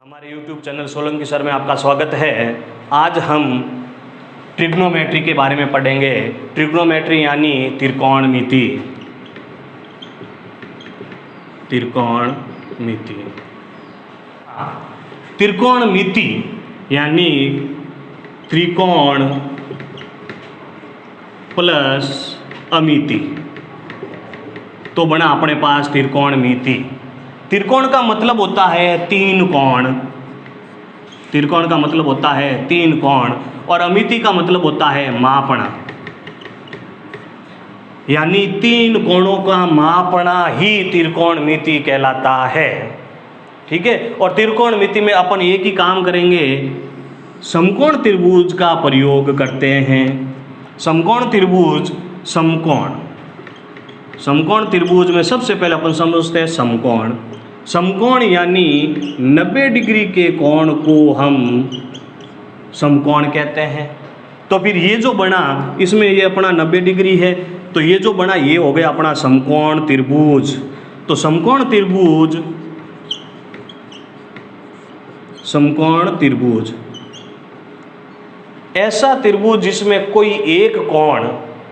हमारे YouTube channel Solanki sir में आपका स्वागत है। आज हम ट्रिग्नोमेट्री के बारे में पढ़ेंगे। ट्रिग्नोमेट्री यानी त्रिकोणमिति। त्रिकोणमिति त्रिकोणमिति यानी त्रिकोण प्लस अमिति, तो बना अपने पास त्रिकोणमिति। त्रिकोण का मतलब होता है तीन कोण। त्रिकोण का मतलब होता है तीन कोण और अमिति का मतलब होता है मापना, यानी तीन कोणों का मापना ही त्रिकोणमिति कहलाता है। ठीक है, और त्रिकोणमिति में अपन एक ही काम करेंगे, समकोण त्रिभुज का प्रयोग करते हैं। समकोण त्रिभुज, समकोण त्रिभुज में सबसे पहले अपन समझते हैं समकोण। समकोण यानी 90 डिग्री के कोण को हम समकोण कहते हैं। तो फिर ये जो बना, इसमें ये अपना 90 डिग्री है, तो ये जो बना ये हो गया अपना समकोण त्रिभुज। तो समकोण त्रिभुज, समकोण त्रिभुज ऐसा त्रिभुज जिसमें कोई एक कोण,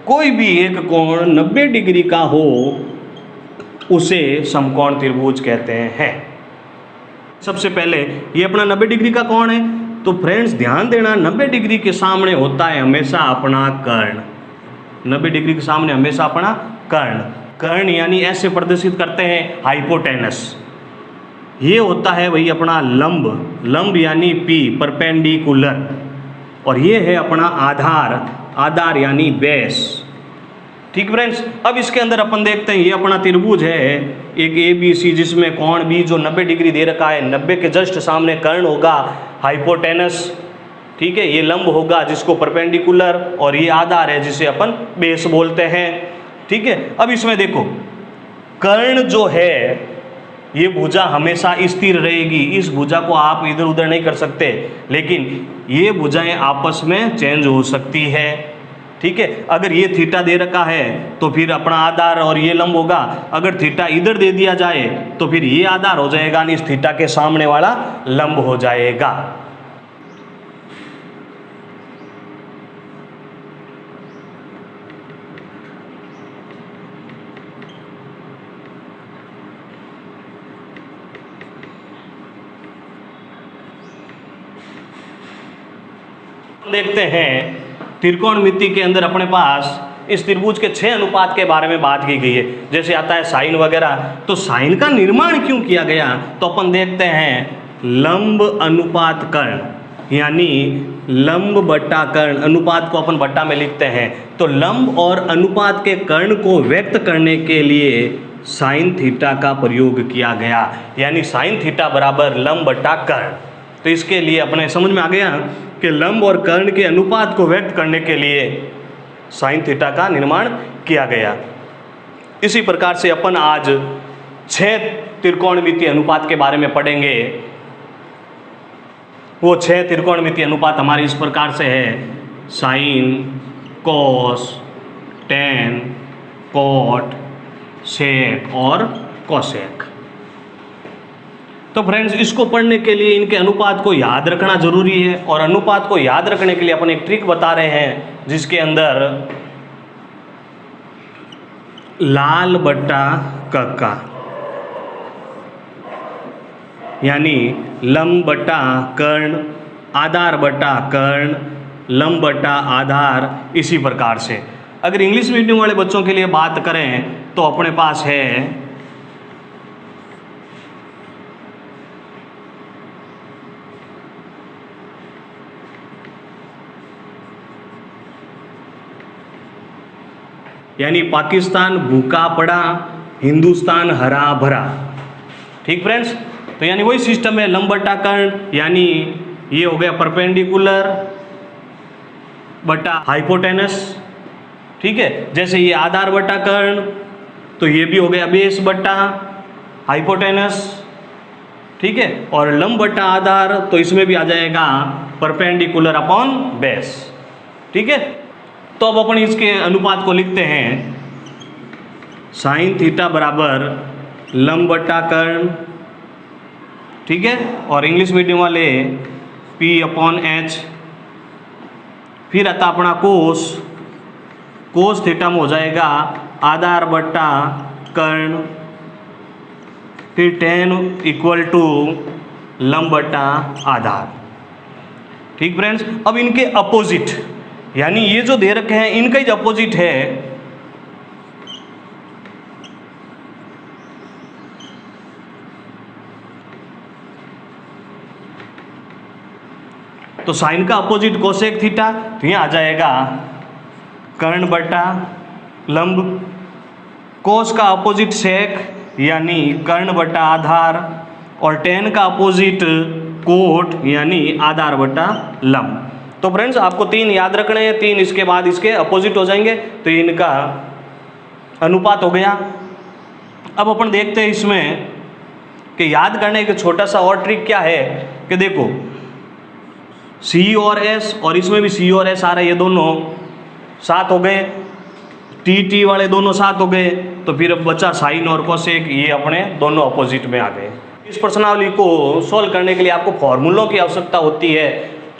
कोई भी एक कोण 90 डिग्री का हो, उसे समकोण त्रिभुज कहते हैं। सबसे पहले ये अपना 90 डिग्री का कोण है, तो फ्रेंड्स ध्यान देना, 90 डिग्री के सामने होता है हमेशा अपना कर्ण। 90 डिग्री के सामने हमेशा अपना कर्ण। कर्ण यानी ऐसे प्रदर्शित करते हैं हाइपोटेनस। ये होता है वही अपना लंब, लंब यानी पी, परपेंडिकुलर। और ये है अपना आधार, आधार यानी बेस। ठीक फ्रेंड्स, अब इसके अंदर अपन देखते हैं ये अपना त्रिभुज है एक ABC, जिसमें कोण भी जो 90 डिग्री दे रखा है, 90 के जस्ट सामने कर्ण होगा हाइपोटेनस। ठीक है, ये लंब होगा जिसको परपेंडिकुलर, और ये आधार है जिसे अपन बेस बोलते हैं। ठीक है, अब इसमें देखो कर्ण जो है ये भुजा हमेशा स्थिर रहेगी। इस भुजा को आप इधर उधर नहीं कर सकते, लेकिन ये भुजाएं आपस में चेंज हो सकती है। ठीक है, अगर ये थीटा दे रखा है तो फिर अपना आधार और ये लंब होगा। अगर थीटा इधर दे दिया जाए तो फिर ये आधार हो जाएगा, नहीं इस थीटा के सामने वाला लंब हो जाएगा। देखते हैं त्रिकोणमिति के अंदर अपने पास इस त्रिभुज के 6 अनुपात के बारे में बात की गई है। जैसे आता है साइन वगैरह, तो साइन का निर्माण क्यों किया गया, तो अपन देखते हैं लंब अनुपात कर्ण, यानी लंब बट्टा कर्ण। अनुपात को अपन बट्टा में लिखते हैं, तो लंब और अनुपात के कर्ण को व्यक्त करने के लिए साइन थीटा का प्रयोग किया गया, यानी साइन थीटा बराबर लंब बट्टा कर्ण। तो इसके लिए अपने समझ में आ गया कि लंब और कर्ण के अनुपात को व्यक्त करने के लिए साइन थीटा का निर्माण किया गया। इसी प्रकार से अपन आज 6 त्रिकोणमितीय अनुपात के बारे में पढ़ेंगे। वो 6 त्रिकोणमितीय अनुपात हमारे इस प्रकार से है: साइन, कॉस, टेन, कॉट, सेक और कोसेक। तो फ्रेंड्स इसको पढ़ने के लिए इनके अनुपात को याद रखना जरूरी है, और अनुपात को याद रखने के लिए अपन एक ट्रिक बता रहे हैं, जिसके अंदर लाल बट्टा कक्का, यानी लंब बट्टा कर्ण, आधार बट्टा कर्ण, लंब बट्टा आधार। इसी प्रकार से अगर इंग्लिश मीडियम वाले बच्चों के लिए बात करें तो अपने पास है यानी पाकिस्तान भूखा पड़ा, हिंदुस्तान हरा भरा। ठीक फ्रेंड्स, तो यानी वही सिस्टम है लंब बट्टा कर्ण, यानी ये हो गया परपेंडिकुलर बट्टा हाइपोटेनस। ठीक है, जैसे ये आधार बट्टा कर्ण, तो ये भी हो गया बेस बट्टा हाइपोटेनस। ठीक है, और लंब बट्टा आधार, तो इसमें भी आ जाएगा परपेंडिकुलर अपॉन बेस। ठीक है, तो अब अपन इसके अनुपात को लिखते हैं, साइन थीटा बराबर लंब बट्टा कर्ण ठीक है, और इंग्लिश मीडियम वाले P/H। फिर आता अपना कोस थीटा में हो जाएगा आधार बट्टा कर्ण, फिर tan = लंब बट्टा आधार। ठीक फ्रेंड्स, अब इनके अपोजिट, यानी ये जो दे रखे हैं इनका ही अपोजिट है, तो साइन का अपोजिट कोसेक थीटा, तो यहाँ आ जाएगा कर्ण बट्टा लंब, कोस का अपोजिट सेक यानी कर्ण बट्टा आधार, और टेन का अपोजिट कोट यानी आधार बट्टा लंब। तो फ्रेंड्स आपको 3 याद रखने हैं, 3 इसके बाद इसके अपोजिट हो जाएंगे, तो इनका अनुपात हो गया। अब अपन देखते हैं इसमें कि याद करने का छोटा सा और ट्रिक क्या है कि देखो C और S, और इसमें भी C और S आ रहा है, ये दोनों साथ हो गए, T वाले दोनों साथ हो गए, तो फिर अब बचा साइन और कोसेक, ये अपने दोनों अपोजिट में आ गए। इस प्रश्नावली को सॉल्व करने के लिए आपको फॉर्मूलों की आवश्यकता होती है,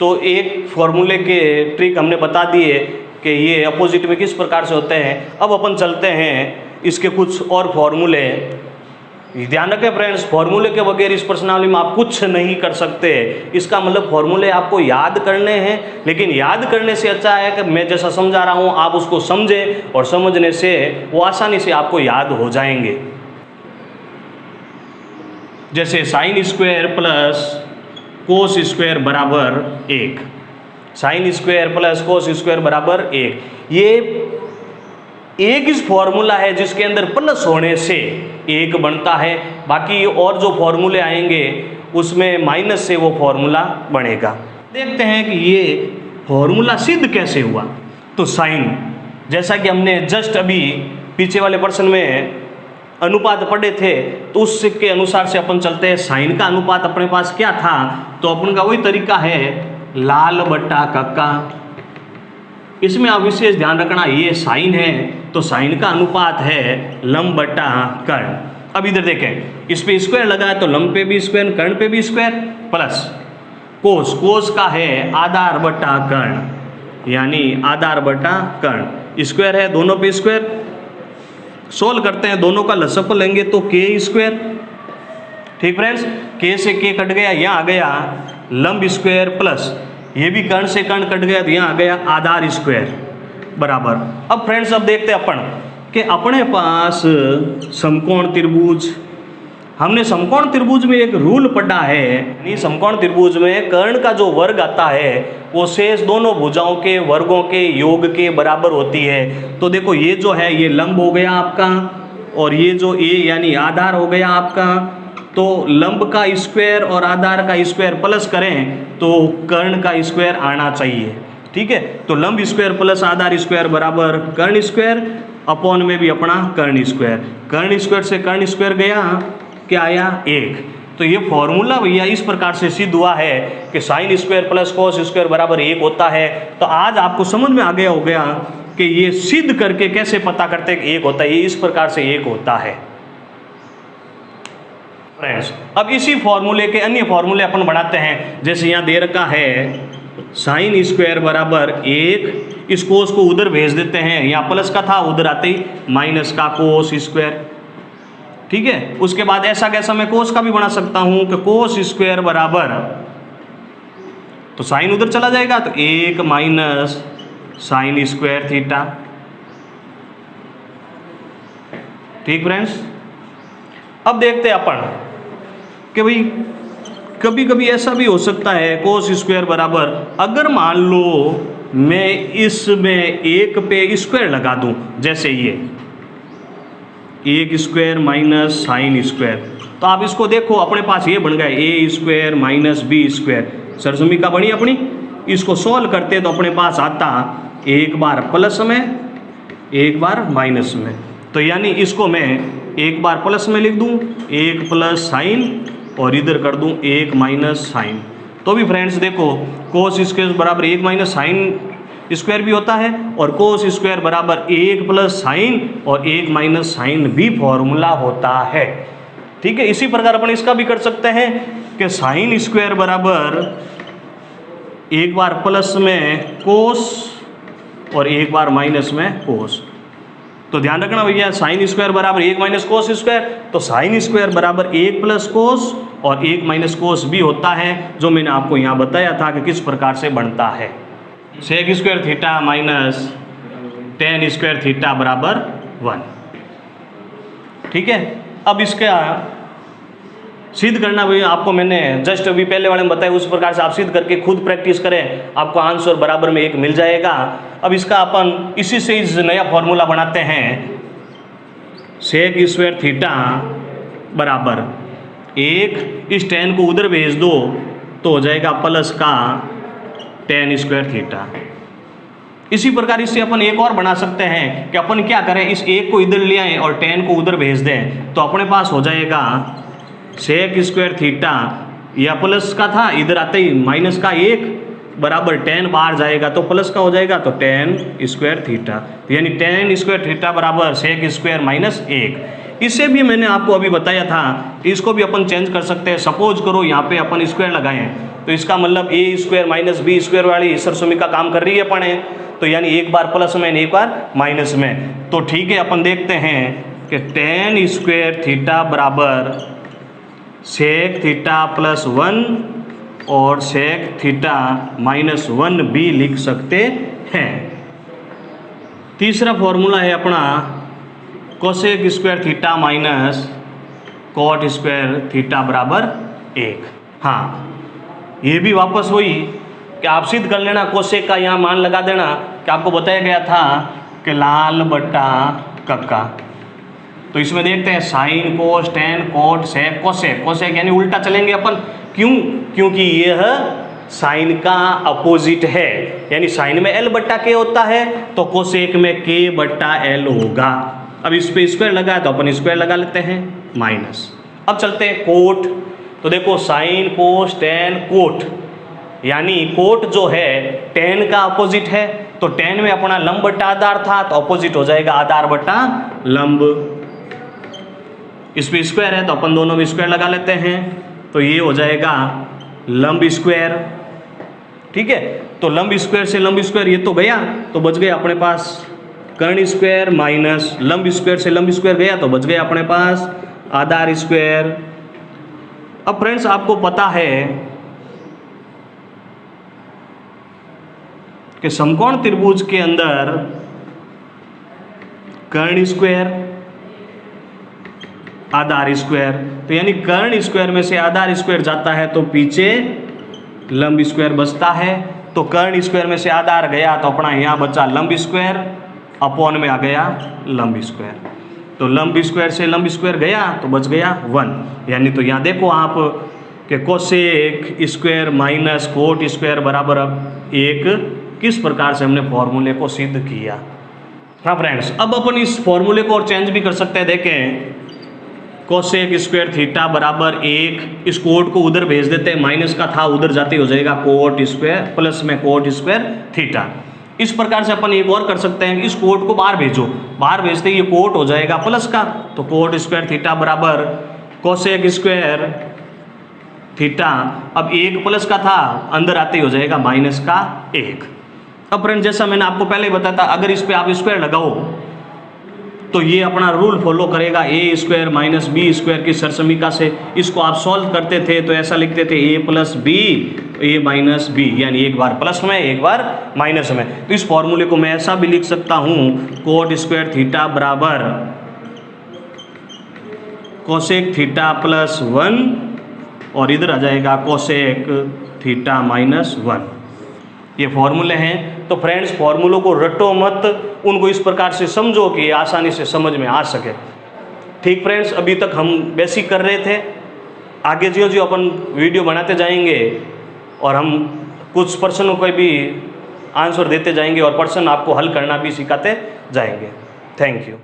तो एक फॉर्मूले के ट्रिक हमने बता दिए कि ये अपोजिट में किस प्रकार से होते हैं। अब अपन चलते हैं इसके कुछ और फॉर्मूले। ध्यान रखें फ्रेंड्स, फॉर्मूले के बगैर इस प्रश्नावली में आप कुछ नहीं कर सकते। इसका मतलब फॉर्मूले आपको याद करने हैं, लेकिन याद करने से अच्छा है कि मैं जैसा समझा रहा हूँ आप उसको समझें, और समझने से वो आसानी से आपको याद हो जाएंगे। जैसे sine square plus cos square बराबर 1, sine square plus cos square बराबर 1, ये एक इस फॉर्मूला है जिसके अंदर प्लस होने से 1 बनता है। बाकी और जो फॉर्मूले आएंगे उसमें माइनस से वो फॉर्मूला बनेगा। देखते हैं कि ये फॉर्मूला सिद्ध कैसे हुआ। तो साइन, जैसा कि हमने जस्ट अभी पीछे वाले प्रश्न में अनुपात पढ़े थे, तो उसके अनुसार से अपन चलते हैं। साइन का अनुपात अपने पास क्या था, तो अपन का वही तरीका है लाल बट्टा कक्का। इसमें आप विशेष ध्यान रखना, ये साइन है तो साइन का अनुपात है लंब बट्टा कर्ण। अब इधर देखें, इस पे स्क्वायर लगा है तो लंब पे भी स्क्वायर, कर्ण पे भी स्क्वायर, प्लस कोस का है आधार बट्टा कर्ण, यानी आधार बट्टा कर्ण, स्क्वायर है दोनों पे स्क्वायर। सोल्व करते हैं, दोनों का लसअप लेंगे तो के स्क्वायर। ठीक फ्रेंड्स, के से के कट गया, यहाँ आ गया लंब स्क्वायर, प्लस ये भी कर्ण से कर्ण कट गया तो यहाँ आ गया आधार स्क्वायर बराबर। अब फ्रेंड्स अब देखते हैं अपन कि अपने पास समकोण त्रिभुज, हमने समकोण त्रिभुज में एक रूल पढ़ा है, यानी समकोण त्रिभुज में कर्ण का जो वर्ग आता है वो शेष दोनों भुजाओं के वर्गों के योग के बराबर होती है। तो देखो ये जो है ये लंब हो गया आपका, और ये जो ए यानी आधार हो गया आपका। तो लंब का स्क्वायर और आधार का स्क्वायर प्लस करें तो कर्ण का स्क्वायर आना चाहिए। ठीक है, तो लंब स्क्वायर प्लस आधार स्क्वायर बराबर कर्ण स्क्वायर, अपॉन में भी अपना कर्ण स्क्वायर। कर्ण स्क्वायर से कर्ण स्क्वायर गया, क्या आया 1। तो ये फॉर्मूला भैया इस प्रकार से सिद्ध हुआ है कि sine square plus cos square बराबर 1 होता है। तो आज आपको समझ में आ गया हो गया कि ये सिद्ध करके कैसे पता करते हैं कि 1 होता है, ये इस प्रकार से 1 होता है। फ्रेंड्स अब इसी फॉर्मूले के अन्य फॉर्मूले अपन बढ़ाते हैं। जैसे यहाँ दे रखा है साइन स्क्वायर बराबर 1, इस कोस को उधर भेज देते हैं, यहाँ प्लस का था उधर आते ही माइनस का कोस स्क्वायर। ठीक है, उसके बाद ऐसा कैसा मैं कोस का भी बना सकता हूँ कि कोस स्क्वायर बराबर, तो साइन उधर चला जाएगा तो 1 माइनस साइन स्क्वायर थीटा। ठीक फ्रेंड्स, अब देखते हैं अपन कि भाई कभी कभी ऐसा भी हो सकता है कोस स्क्वायर बराबर, अगर मान लो मैं इसमें 1 पे स्क्वायर लगा दूं, जैसे ये 1 स्क्वायर माइनस साइन स्क्वायर, तो आप इसको देखो अपने पास ये बन गया ए स्क्वायर माइनस बी स्क्वायर, सरसमीका बनी अपनी। इसको सॉल्व करते तो अपने पास आता एक बार प्लस में एक बार माइनस में, तो यानी इसको मैं एक बार प्लस में लिख दूं 1 प्लस साइन और इधर कर दूं 1 माइनस साइन। तो भी फ्रेंड्स देखो कोस स्क्वायर बराबर 1 माइनस साइन स्क्वायर भी होता है, और कोस स्क्वायर बराबर 1 प्लस साइन और 1 माइनस साइन भी फॉर्मूला होता है। ठीक है, इसी प्रकार अपन इसका भी कर सकते हैं कि साइन स्क्वायर बराबर एक बार प्लस में कोस और एक बार माइनस में कोस। तो ध्यान रखना भैया, साइन स्क्वायर बराबर 1 माइनस कोस स्क्वायर, तो साइन स्क्वायर बराबर 1 प्लस कोस और 1 माइनस कोस भी होता है, जो मैंने आपको यहाँ बताया था कि किस प्रकार से बनता है। Sec square theta minus tan square theta बराबर 1। ठीक है, अब इसका सिद्ध करना भी आपको मैंने जस्ट अभी पहले वाले में बताया, उस प्रकार से आप सिद्ध करके खुद प्रैक्टिस करें, आपको आंसर बराबर में 1 मिल जाएगा। अब इसका अपन इसी से इस नया फॉर्मूला बनाते हैं, सेक स्क्वायर थीटा बराबर 1, इस टेन को उधर भेज दो तो हो जाएगा प्लस का टेन स्क्वायर थीटा। इसी प्रकार इससे अपन एक और बना सकते हैं कि अपन क्या करें, इस 1 को इधर ले आएँ और टेन को उधर भेज दें, तो अपने पास हो जाएगा सेक स्क्वायर थीटा, या प्लस का था, इधर आते ही माइनस का 1 बराबर टेन बाहर जाएगा तो प्लस का हो जाएगा, तो टेन स्क्वायर थीटा, यानी टेन स्क्वायर थीटा बराबर सेक स्क्वायर माइनस 1। इससे भी मैंने आपको अभी बताया था, इसको भी अपन चेंज कर सकते हैं। सपोज करो यहाँ पे अपन स्क्वायर लगाएं, तो इसका मतलब ए स्क्वायर माइनस बी स्क्वायर वाली सरसमी का काम कर रही है अपन, तो यानी एक बार प्लस में एक बार माइनस में। तो ठीक है, अपन देखते हैं कि टेन स्क्वायर थीटा बराबर सेक थीटा प्लस 1 और सेक थीटा माइनस 1 भी लिख सकते हैं। तीसरा फॉर्मूला है अपना cosec square theta minus cot square theta बराबर 1। हाँ, ये भी वापस वही कि आप सिद्ध कर लेना, कोसेक का यहाँ मान लगा देना कि आपको बताया गया था कि लाल बट्टा कक्का। तो इसमें देखते हैं sine cos tan cot sec cosec, cosec यानी उल्टा चलेंगे अपन, क्यों? क्योंकि यह साइन का अपोजिट है, यानी साइन में एल बट्टा के होता है तो कोसेक में के बट्टा एल होगा। अब इस पे स्क्वायर लगा है तो अपन स्क्वायर लगा लेते हैं माइनस। अब चलते हैं कोट, तो देखो साइन कोस टेन कोट, यानी कोट जो है टेन का अपोजिट है, तो टेन में अपना लंब बट्टा आधार था तो अपोजिट हो जाएगा आधार बट्टा लंब। इस पे स्क्वायर है तो अपन दोनों में स्क्वायर लगा लेते हैं, तो ये हो जाएगा लंब स्क्वायर। ठीक है, तो लंब स्क्वायर से लंब स्क्वायर ये तो गया, तो बच गया अपने पास कर्ण स्क्वायर माइनस लंब स्क्वायर से लंब स्क्वायर गया तो बच गया अपने पास आधार स्क्वायर। अब फ्रेंड्स आपको पता है कि समकोण त्रिभुज के अंदर कर्ण स्क्वायर आधार स्क्वायर, तो यानी कर्ण स्क्वायर में से आधार स्क्वायर जाता है तो पीछे लंब स्क्वायर बचता है, तो कर्ण स्क्वायर में से आधार गया तो अपना यहाँ बचा लंब स्क्वायर, अपॉन में आ गया लंब स्क्वायर, तो लंब स्क्वायर से लंब स्क्वायर गया तो बच गया 1। यानी तो यहाँ देखो आप कि cosec square minus cot square बराबर 1, किस प्रकार से हमने फॉर्मूले को सिद्ध किया। हाँ फ्रेंड्स, अब अपन इस फॉर्मूले को और चेंज भी कर सकते हैं। देखें, कोसेक स्क्वायर थीटा बराबर 1, इस कोट को उधर भेज देते हैं, माइनस का था उधर जाते हो जाएगा कोट स्क्वायर प्लस में कोट स्क्वायर थीटा। इस प्रकार से अपन एक और कर सकते हैं, इस कोट को बाहर भेजो, बाहर भेजते ही ये कोट हो जाएगा प्लस का, तो कोट स्क्वायर थीटा बराबर कोसेक स्क्वायर थीटा, अब 1 प्लस का था अंदर आते ही हो जाएगा माइनस का 1। अब फ्रेंड जैसा मैंने आपको पहले ही बताया था, अगर इस पे आप स्क्वायर लगाओ तो ये अपना रूल फॉलो करेगा, ए स्क्वायर माइनस बी स्क्वायर की सरसमीका से इसको आप सॉल्व करते थे तो ऐसा लिखते थे ए प्लस बी ए माइनस बी, यानी एक बार प्लस में एक बार माइनस में। तो इस फॉर्मूले को मैं ऐसा भी लिख सकता हूँ, कोट स्क्वायर थीटा बराबर कोसेक थीटा प्लस 1 और इधर आ जाएगा कोसेक थीटा माइनस 1। ये फॉर्मूले हैं। तो फ्रेंड्स फॉर्मूलों को रटो मत, उनको इस प्रकार से समझो कि आसानी से समझ में आ सके। ठीक फ्रेंड्स, अभी तक हम बेसिक कर रहे थे, आगे जो जो अपन वीडियो बनाते जाएंगे और हम कुछ प्रश्नों को भी आंसर देते जाएंगे और प्रश्न आपको हल करना भी सिखाते जाएंगे। Thank you.